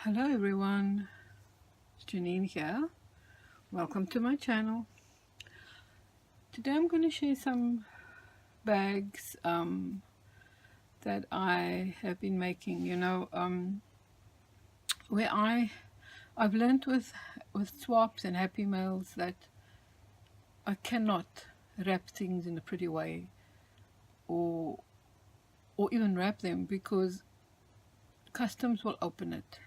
Hello everyone, it's Janine here. Welcome to my channel. Today I'm going to share some bags that I have been making. Where I've learned with swaps and happy mails that I cannot wrap things in a pretty way or even wrap them because customs will open it.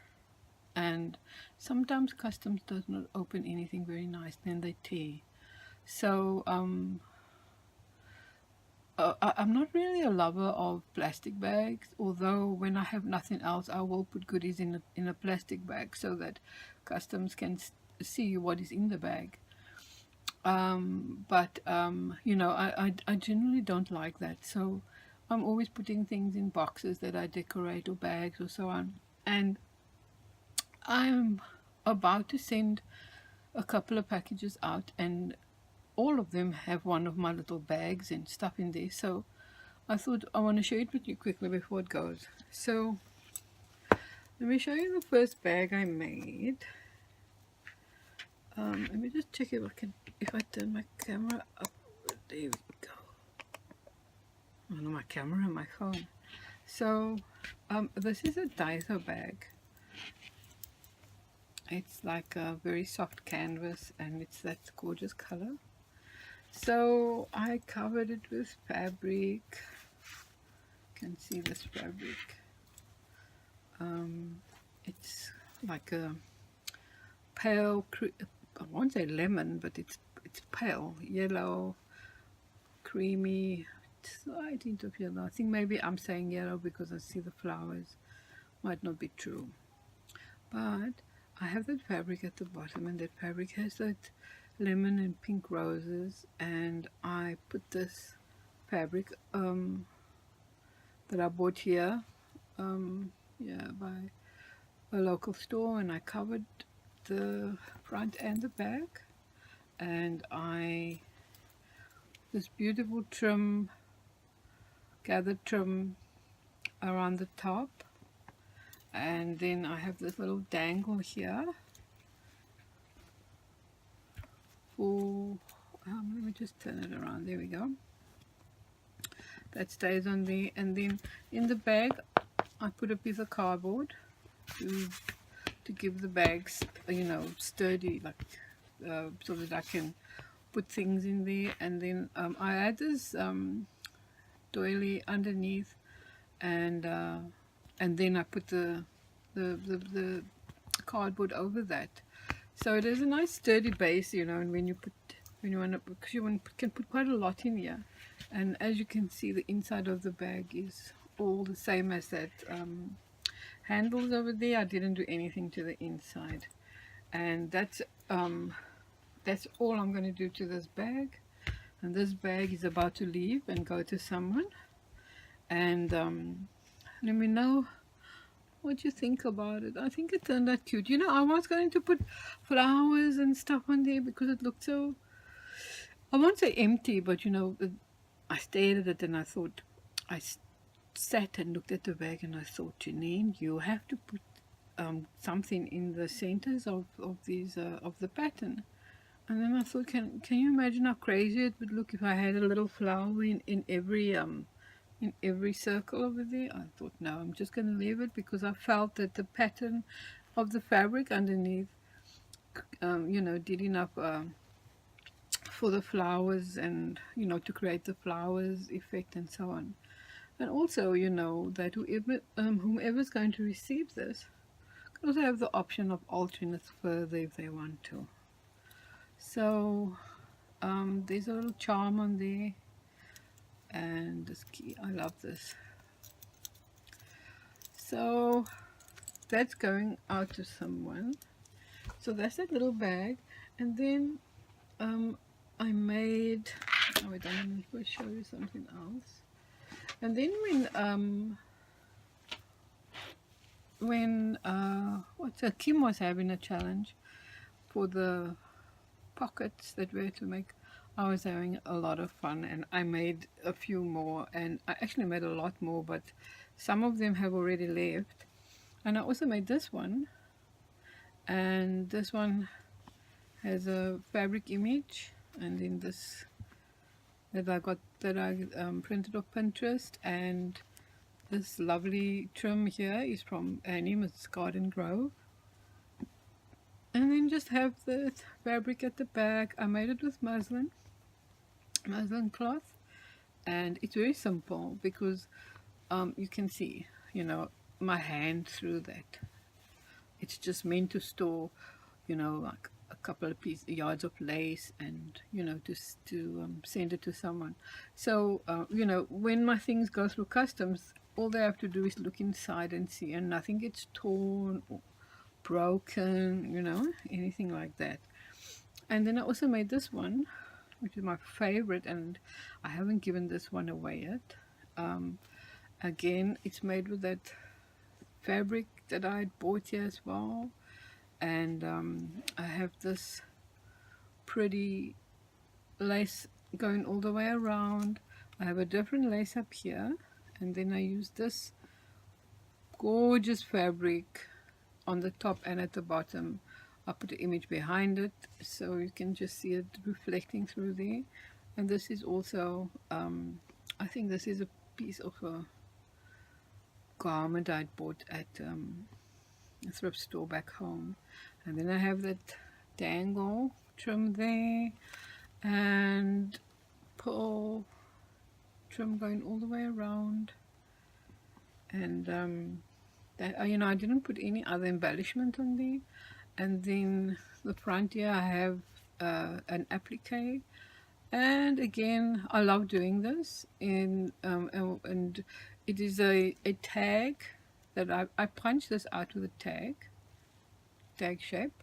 And sometimes customs does not open anything very nice, then they tear. So I'm not really a lover of plastic bags, although when I have nothing else I will put goodies in a plastic bag so that customs can see what is in the bag. But I generally don't like that, so I'm always putting things in boxes that I decorate or bags or so on. And I'm about to send a couple of packages out, and all of them have one of my little bags and stuff in there, so I thought I want to share it with you quickly before it goes. So let me show you the first bag I made. Let me just check if I turn my camera up. There we go. Oh, no, my camera and my phone. So this is a Daiso bag. It's like a very soft canvas and it's that gorgeous color. So I covered it with fabric. You can see this fabric. It's like a pale, I won't say lemon, but it's pale yellow, creamy, slight hint of yellow. I think maybe I'm saying yellow because I see the flowers. Might not be true, but I have that fabric at the bottom, and that fabric has that lemon and pink roses, and I put this fabric that I bought here by a local store, and I covered the front and the back, and this beautiful trim, gathered trim around the top. And then I have this little dangle here for, let me just turn it around, there we go, that stays on there. And then in the bag I put a piece of cardboard to give the bags, sturdy, like so that I can put things in there. And then I add this doily underneath, and then I put the cardboard over that, so it is a nice sturdy base, and when you want to, because you can put quite a lot in here. And as you can see, the inside of the bag is all the same as that handles over there. I didn't do anything to the inside, and that's all I'm going to do to this bag. And this bag is about to leave and go to someone, and let me know what you think about it. I think it turned out cute. I was going to put flowers and stuff on there because it looked so, I won't say empty, but I stared at it and I thought, I sat and looked at the bag and I thought, Janine, you have to put something in the centers of these of the pattern. And then I thought, can you imagine how crazy it would look if I had a little flower in every circle over there? I thought, no, I'm just going to leave it, because I felt that the pattern of the fabric underneath did enough for the flowers, and to create the flowers effect and so on. And also that whomever's going to receive this can also have the option of altering it further if they want to. So there's a little charm on there, and this key, I love this. So that's going out to someone. So that's that little bag. And then I made, oh wait, I'm going to show you something else. And then when Kim was having a challenge for the pockets that we had to make, I was having a lot of fun, and I made a few more, and I actually made a lot more, but some of them have already left. And I also made this one, and this one has a fabric image, and then this that I printed off Pinterest, and this lovely trim here is from Annie, Miss Garden Grove. And then just have the fabric at the back. I made it with muslin cloth, and it's very simple because you can see, you know, my hand through that. It's just meant to store, you know, like a couple of yards of lace, and you know, just to send it to someone. So you know, when my things go through customs, all they have to do is look inside and see, and nothing gets torn or broken, you know, anything like that. And then I also made this one, which is my favorite, and I haven't given this one away yet. Again, it's made with that fabric that I had bought here as well, and I have this pretty lace going all the way around. I have a different lace up here, and then I use this gorgeous fabric on the top and at the bottom. I'll put the image behind it so you can just see it reflecting through there. And this is also I think this is a piece of a garment I'd bought at a thrift store back home. And then I have that dangle trim there, and pearl trim going all the way around, and that, you know, I didn't put any other embellishment on there. And then the front here I have an applique, and again I love doing this in and it is a tag that I punch this out with a tag shape,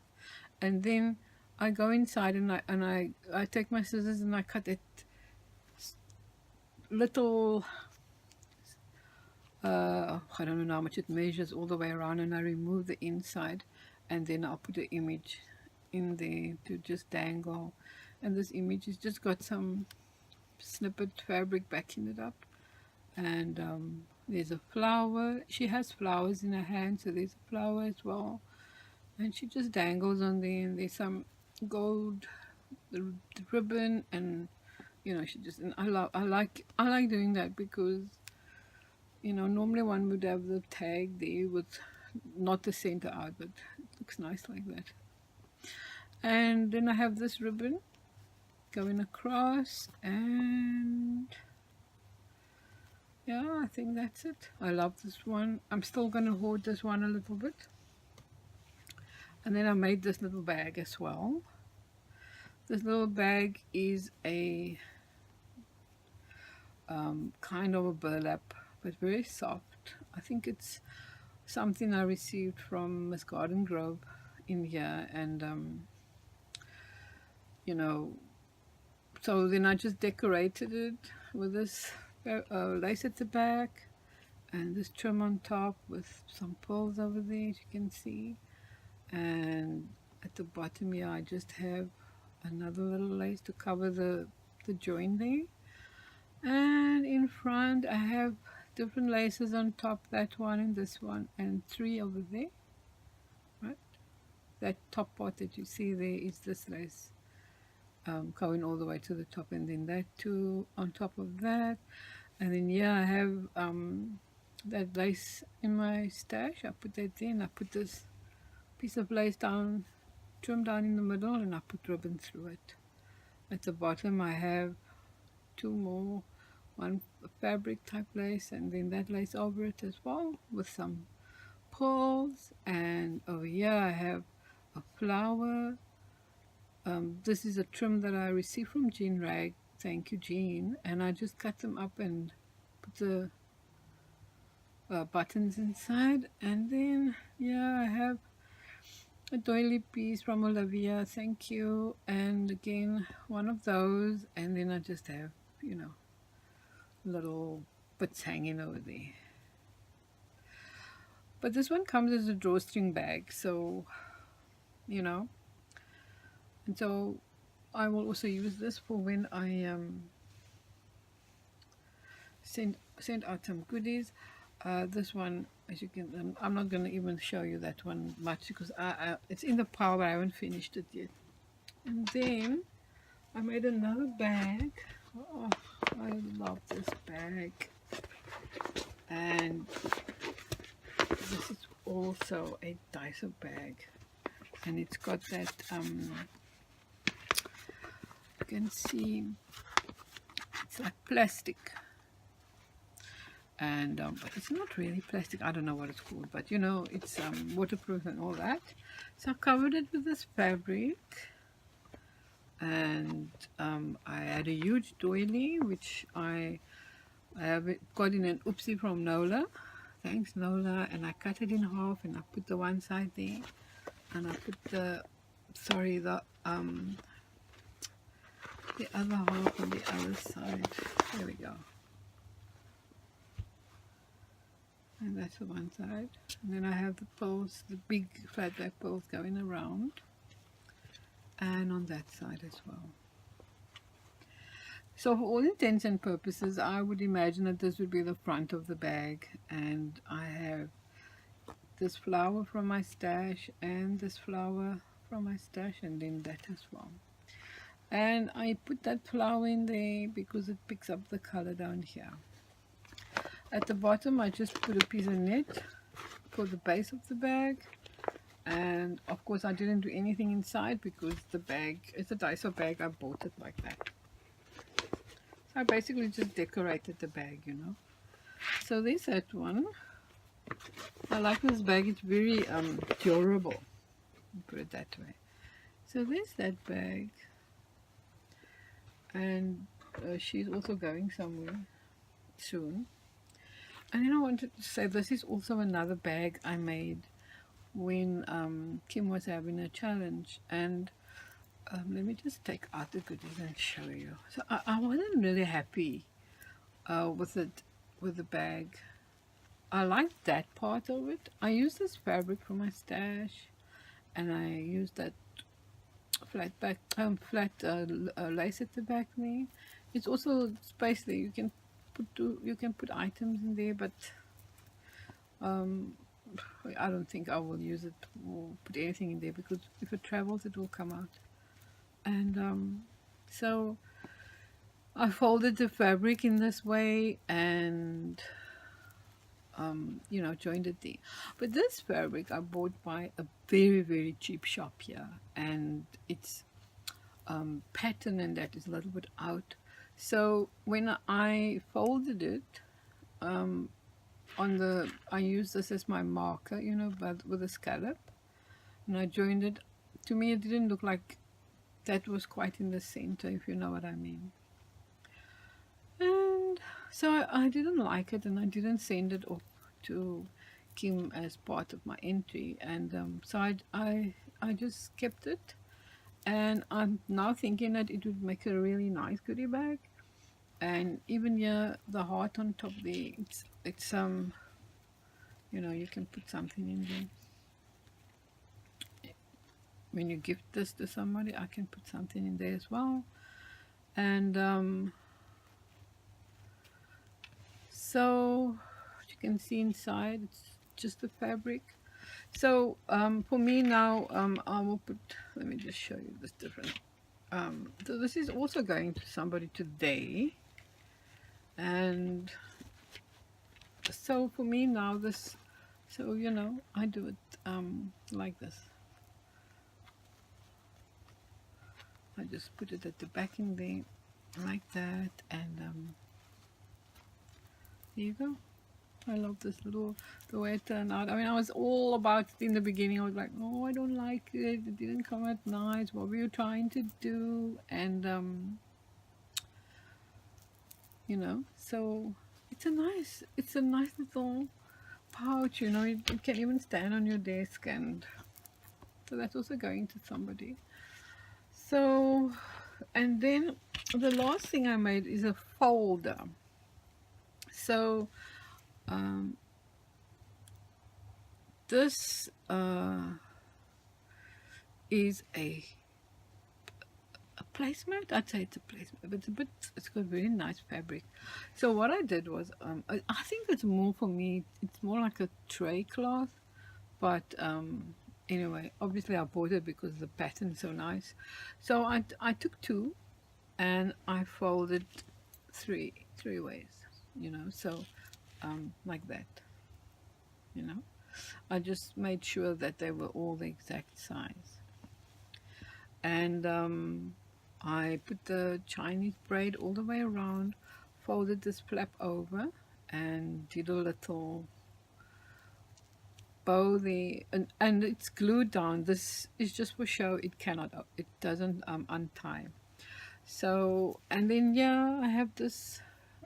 and then I go inside and I take my scissors and I cut it little I don't know how much it measures all the way around, and I remove the inside, and then I'll put an image in there to just dangle. And this image has just got some snippet fabric backing it up, and there's a flower. She has flowers in her hand, so there's a flower as well, and she just dangles on there, and there's some gold the ribbon, and you know, she just, and I like doing that because, you know, normally one would have the tag there with not the center out, but it looks nice like that. And then I have this ribbon going across, and yeah, I think that's it. I love this one. I'm still going to hoard this one a little bit. And then I made this little bag as well. This little bag is a kind of a burlap, but very soft. I think it's something I received from Miss Garden Grove in here, and you know, so then I just decorated it with this lace at the back and this trim on top with some pearls over there, as you can see. And at the bottom here I just have another little lace to cover the join there, and in front I have different laces on top, that one and this one, and 3 over there, right? That top part that you see there is this lace going all the way to the top, and then that too on top of that. And then yeah, I have that lace in my stash. I put that there, and I put this piece of lace down, trim down in the middle, and I put ribbon through it. At the bottom I have 2 more, one fabric type lace, and then that lace over it as well with some pearls. And over here I have a flower. This is a trim that I received from Jean Rag, thank you Jean, and I just cut them up and put the buttons inside. And then yeah, I have a doily piece from Olivia, thank you, and again one of those. And then I just have, you know, little bits hanging over there. But this one comes as a drawstring bag, so you know, and so I will also use this for when I send out some goodies. This one as you can, I'm not going to even show you that one much because it's in the pile, but I haven't finished it yet. And then I made another bag. Oh, I love this bag. And this is also a Daiso bag, and it's got that you can see it's like plastic, and but it's not really plastic. I don't know what it's called, but you know, it's waterproof and all that. So I covered it with this fabric, and I had a huge doily which I have got in an oopsie from Nola. Thanks Nola. And I cut it in half, and I put the one side there, and I put the other half on the other side. There we go. And that's the one side. And then I have the poles, the big flat back poles going around, and on that side as well. So for all intents and purposes, I would imagine that this would be the front of the bag, and I have this flower from my stash and this flower from my stash, and then that as well. And I put that flower in there because it picks up the color down here. At the bottom I just put a piece of net for the base of the bag, and of course I didn't do anything inside because the bag, it's a Daiso bag, I bought it like that. So I basically just decorated the bag, you know. So there's that one. I like this bag, it's very durable, put it that way. So there's that bag, and she's also going somewhere soon. And then I wanted to say, this is also another bag I made when Kim was having a challenge, and let me just take out the goodies and show you. So I wasn't really happy with it, with the bag. I liked that part of it. I used this fabric from my stash, and I used that flat lace at the back there. It's also space there. You can put items in there, but I don't think I will use it or put anything in there because if it travels, it will come out. And so I folded the fabric in this way, and you know, joined it there. But this fabric I bought by a very cheap shop here, and it's pattern and that is a little bit out. So when I folded it, I used this as my marker, you know, but with a scallop, and I joined it. To me, it didn't look like that was quite in the center, if you know what I mean. And so I didn't like it, and I didn't send it off to Kim as part of my entry, and so I just kept it. And I'm now thinking that it would make a really nice goodie bag. And even here, the heart on top there, it's you know, you can put something in there. When you gift this to somebody, I can put something in there as well. And so you can see inside, it's just the fabric. So for me now, I will put, let me just show you this different. So this is also going to somebody today, and so for me now, this, so you know, I do it like this. I just put it at the back in there like that, and there you go. I love this little, the way it turned out. I mean, I was all about it in the beginning. I was like, oh, I don't like it. It didn't come out nice. What were you trying to do? And, you know, so it's a nice little pouch, you know. It can even stand on your desk, and so that's also going to somebody. So, and then the last thing I made is a folder. So, this is a a placemat. I'd say it's a placemat, but it's got very nice fabric. So what I did was, I think it's more for me. It's more like a tray cloth, but anyway, obviously I bought it because the pattern's so nice. So I took two, and I folded three ways, so like that, you know. I just made sure that they were all the exact size. And I put the Chinese braid all the way around, folded this flap over, and did a little bow there, and it's glued down. This is just for show. It doesn't untie. So, and then yeah, I have this,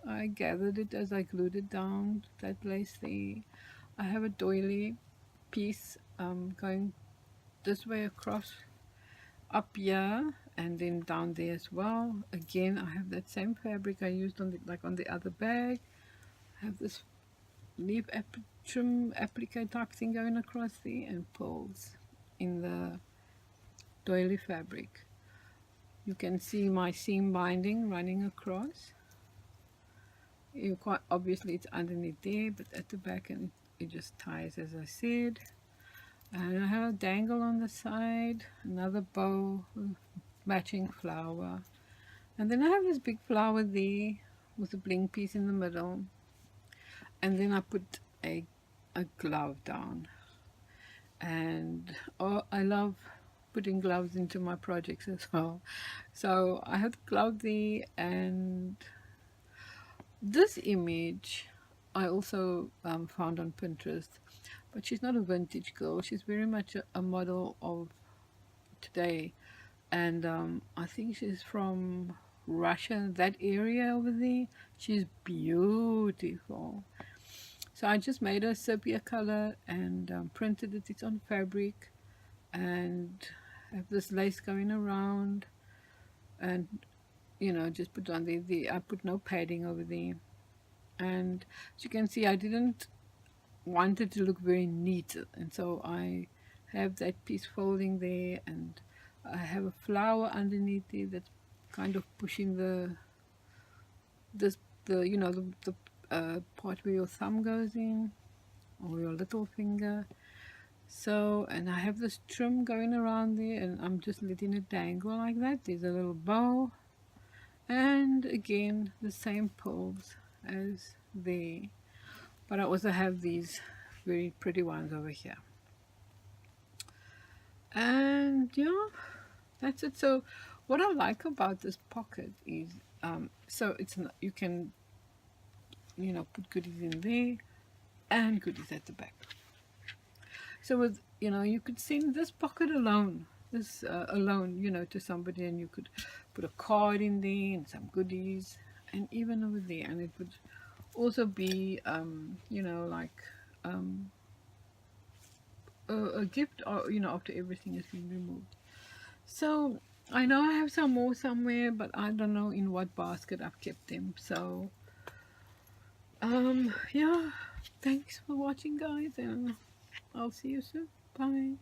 I gathered it as I glued it down, that place there. I have a doily piece going this way across, up here, and then down there as well. Again, I have that same fabric I used on the other bag. I have this leaf trim applique type thing going across there, and pearls in the doily fabric. You can see my seam binding running across. You quite obviously it's underneath there, but at the back, and it just ties as I said. And I have a dangle on the side, another bow with matching flower, and then I have this big flower there with a bling piece in the middle, and then I put a glove down. And oh, I love putting gloves into my projects as well. So I have the glove there, and this image I also found on Pinterest, but she's not a vintage girl. She's very much a model of today, and I think she's from Russia, that area over there. She's beautiful. So I just made a sepia color and printed it. It's on fabric, and I have this lace going around, and just put on I put no padding over there. And as you can see, I didn't want it to look very neat, and so I have that piece folding there, and I have a flower underneath it that's kind of pushing the part where your thumb goes in, or your little finger. So, and I have this trim going around there, and I'm just letting it dangle like that. There's a little bow, and again the same pearls as there, but I also have these very pretty ones over here. And yeah, that's it. So what I like about this pocket is so it's not, you can put goodies in there and goodies at the back. So with you could send this pocket alone, to somebody, and you could put a card in there and some goodies, and even over there, and it would also be like a gift, or after everything has been removed. So I know I have some more somewhere, but I don't know in what basket I've kept them. So yeah, thanks for watching, guys, and I'll see you soon. Bye.